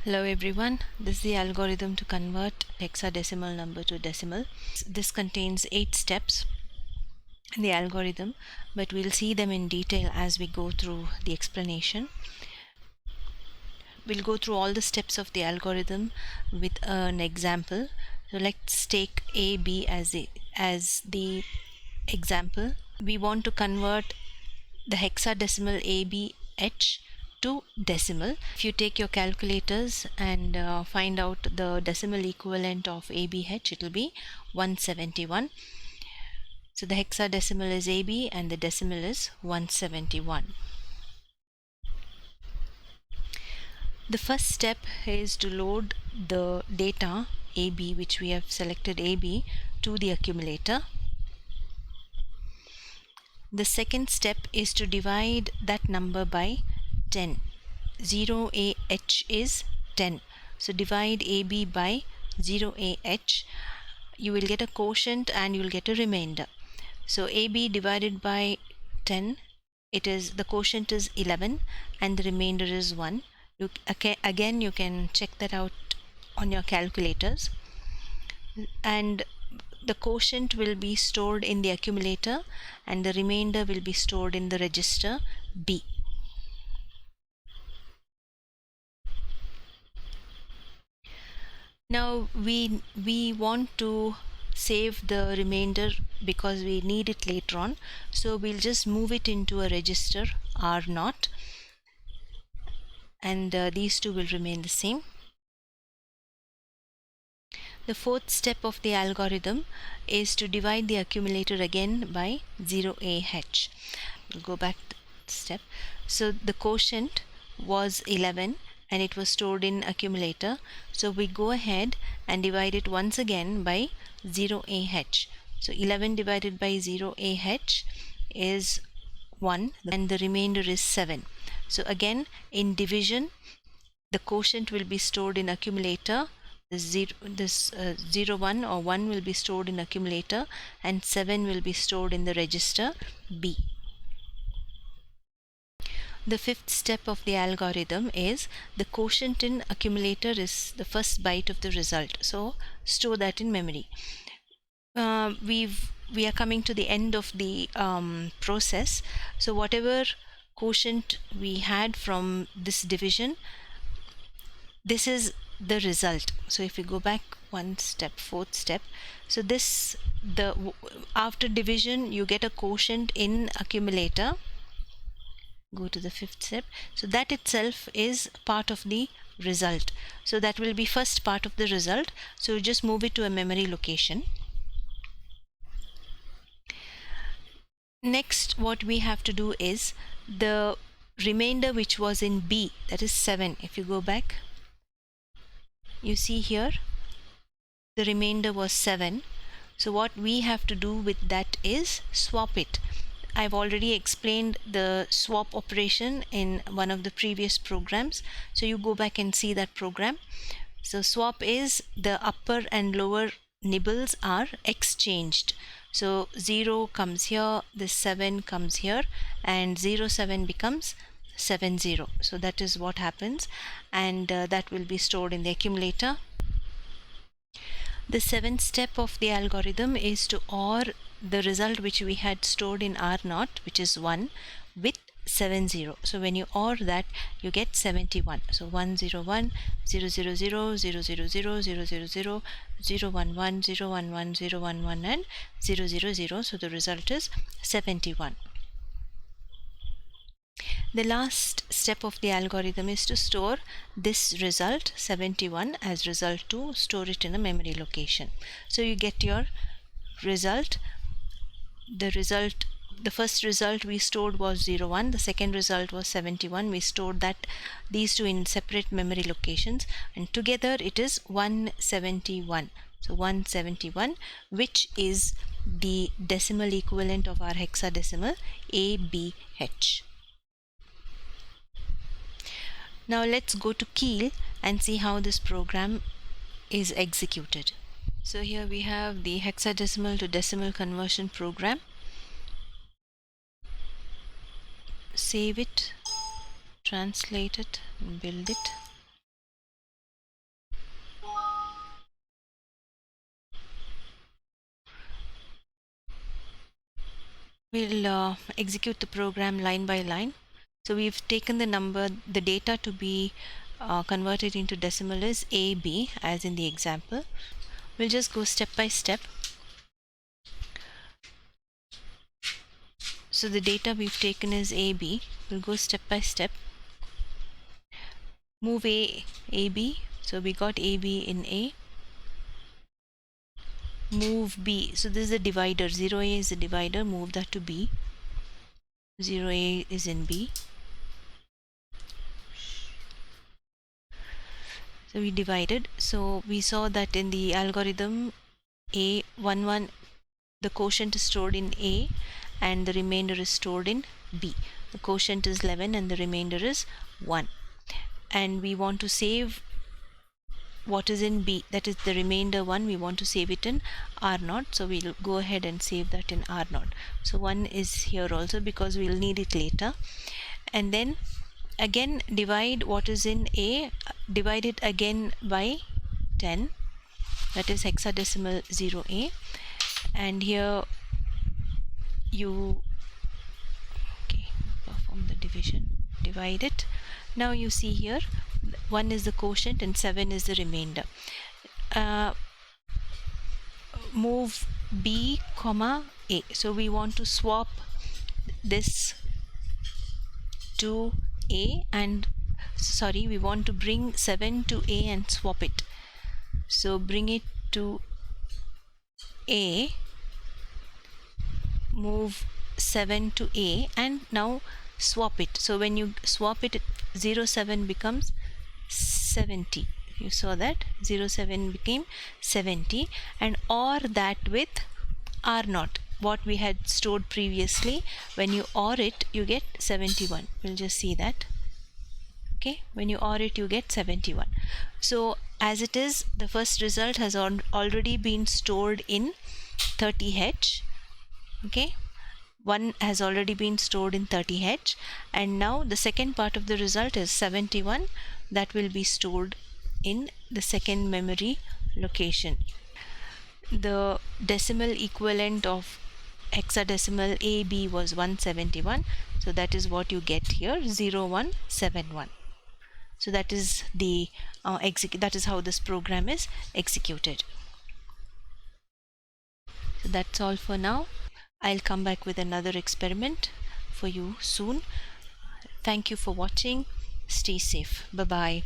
Hello everyone, this is the algorithm to convert hexadecimal number to decimal. This contains 8 steps in the algorithm, but we'll see them in detail as we go through the explanation. We'll go through all the steps of the algorithm with an example. So let's take AB as the example. We want to convert the hexadecimal ABH to decimal. If you take your calculators and find out the decimal equivalent of ABH, it will be 171. So the hexadecimal is AB and the decimal is 171. The first step is to load the data AB, which we have selected AB, to the accumulator. The second step is to divide that number by 10. 0AH is 10. So divide AB by 0AH. You will get a quotient and you will get a remainder. So AB divided by 10, the quotient is 11 and the remainder is 1. Again, you can check that out on your calculators. And the quotient will be stored in the accumulator and the remainder will be stored in the register B. Now we want to save the remainder because we need it later on, so we'll just move it into a register R0, and these two will remain the same. The fourth step of the algorithm is to divide the accumulator again by 0AH. We'll go back to the step. So the quotient was 11 and it was stored in accumulator, so we go ahead and divide it once again by 0AH. So 11 divided by 0AH is 1 and the remainder is 7. So again, in division, the quotient will be stored in accumulator. This 0 1 or 1 will be stored in accumulator and 7 will be stored in the register B. The fifth step of the algorithm is the quotient in accumulator is the first byte of the result, so store that in memory. We are coming to the end of the process, so whatever quotient we had from this division, this is the result. So if we go back one step, fourth step, so after division you get a quotient in accumulator. Go to the fifth step, so that itself is part of the result, so that will be first part of the result, so just move it to a memory location. Next, what we have to do is the remainder which was in B, that is 7. If you go back, you see here the remainder was 7. So what we have to do with that is swap it. I've already explained the swap operation in one of the previous programs, so you go back and see that program. So swap is the upper and lower nibbles are exchanged. So 0 comes here, this 7 comes here, and 07 becomes 70. So that is what happens, and that will be stored in the accumulator. The seventh step of the algorithm is to OR the result which we had stored in R0, which is 1, with 70. So when you OR that, you get 71. So 101, 000, 000, 000, 000, 000, 011, 011, 011, and 000. So the result is 71. The last step of the algorithm is to store this result 71 as result 2, store it in a memory location. So you get your result. The first result we stored was 01, the second result was 71. We stored these two in separate memory locations, and together it is 171. So 171, which is the decimal equivalent of our hexadecimal ABH. Now let's go to Keil and see how this program is executed. So here we have the hexadecimal to decimal conversion program. Save it, translate it, and build it. We'll execute the program line by line. So we've taken the data to be converted into decimal is AB, as in the example. We'll just go step by step. So the data we've taken is AB. We'll go step by step. Move AB. So we got AB in A. Move B. So this is a divider. 0A is a divider. Move that to B. 0A is in B. So we divided. So we saw that in the algorithm A11, the quotient is stored in A and the remainder is stored in B. The quotient is 11 and the remainder is 1. And we want to save what is in B, that is the remainder 1, we want to save it in R0. So we'll go ahead and save that in R0. So 1 is here also because we'll need it later. And then again divide what is in A, divide it again by 10, that is hexadecimal 0A, and here you perform the division, divide it. Now you see here 1 is the quotient and 7 is the remainder. Move B comma A. So we want to swap this to A, and sorry, we want to bring 7 to A and swap it. So bring it to A, move 7 to A, and now swap it. So when you swap it, 07 becomes 70. You saw that 07 became 70, and OR that with R0, what we had stored previously. When you OR it, you get 71. We'll just see that. Okay, when you OR it, you get 71. So as it is, the first result has already been stored in 30H. Okay, 1 has already been stored in 30H, and now the second part of the result is 71, that will be stored in the second memory location. The decimal equivalent of hexadecimal AB was 171, so that is what you get here, 0171. So that is the that is how this program is executed. So that's all for now. I'll come back with another experiment for you soon. Thank you for watching. Stay safe. Bye bye.